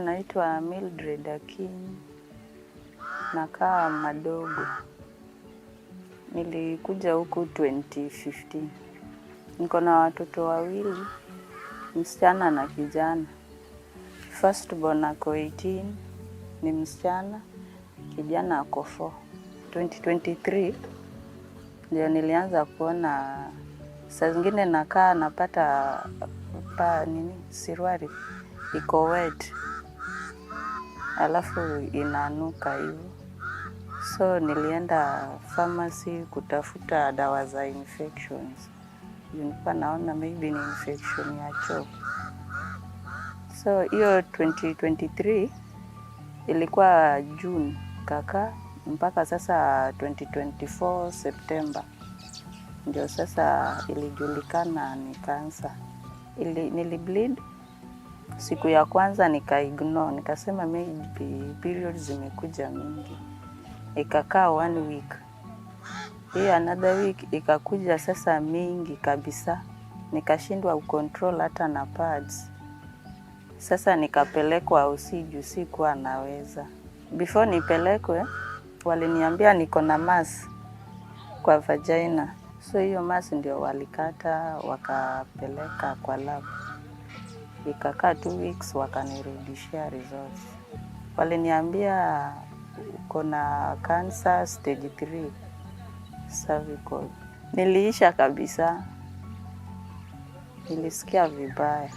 naitwa Mildred Akin, nakaa Madogo. Nilikuja huku 2015. Niko na watoto wawili, msichana na kijana. First born ako 18, ni msichana, kijana ako 4. 2023 ndio nilianza kuona saa zingine nakaa napata siruari iko wet, alafu inanuka hivyo. So nilienda pharmacy kutafuta dawa za infections. Nilikuwa naona maybe ni infection ya choo. So hiyo 2023 ilikuwa June kaka mpaka sasa 2024 September. Ndio sasa ilijulikana ni cancer. Nilibleed. Siku ya kwanza nika-ignore, nikasema maybe periods zimekuja mingi. Ikakaa 1 week. Hii another week ikakuja sasa mingi kabisa. Nikashindwa ucontrol hata na pads. Sasa nikapelekwa usiju, sikuwa naweza. Before nipelekwe, waliniambia niko na mass kwa vagina. So hiyo mass ndio walikata wakapeleka kwa lab. Ikakaa 2 weeks wakanirudishia results. Waliniambia uko na cancer stage 3 cervical. Niliisha kabisa. Nilisikia vibaya.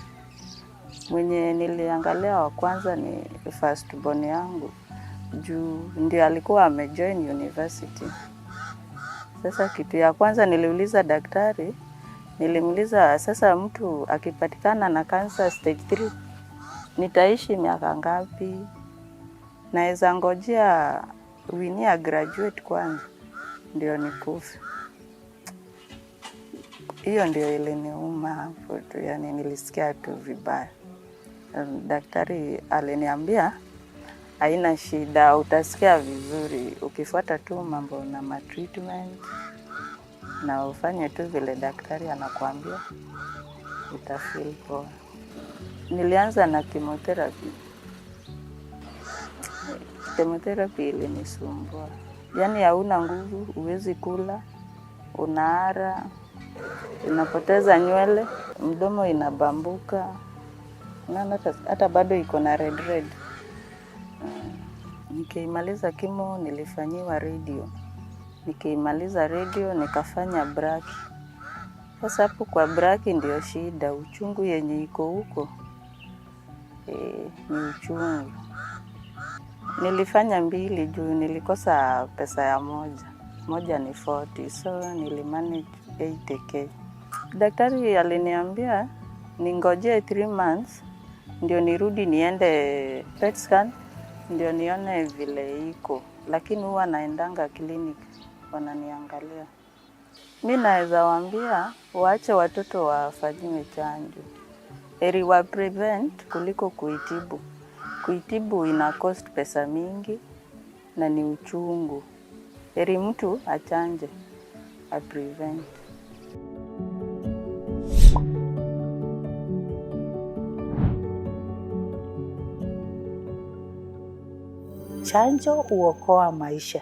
Mwenye niliangalia wa kwanza ni first born yangu. Juu ndio alikuwa amejoin university. Sasa kitu ya kwanza niliuliza daktari, nilimuuliza sasa mtu akipatikana na cancer stage 3 nitaishi miaka ngapi? Naweza ngojea Winnie graduate kwanza ndio nikufe. Hiyo ndio iliniuma hapo tu, yani nilisikia tu vibaya. Daktari aliniambia haina shida, utasikia vizuri ukifuata tu mambo na treatment na ufanye tu vile daktari anakuambia, utafeel poa. Nilianza na chemotherapy. Chemotherapy ilinisumbua. Yani hauna nguvu, huwezi kula, unaara, unapoteza nywele, mdomo inabambuka. Na hata bado iko na red. Nikimaliza kimo nilifanyiwa radio. Nikimaliza radio nikafanya braki. Sasa hapo kwa braki ndio shida, uchungu yenye iko huko. Ni uchungu. Nilifanya 2 juu nilikosa pesa ya moja. Moja ni 40, so nilimanage 80k. Daktari aliniambia ningoje 3 months ndio nirudi niende PET scan ndio nione vile iko, lakini huwa naendanga clinic wananiangalia. Mimi naweza waambia waache watoto wafanyiwe chanjo. Heri wa prevent kuliko kuitibu. Kuitibu ina cost pesa mingi na ni uchungu. Heri mtu achanje, a prevent. Chanjo huokoa maisha.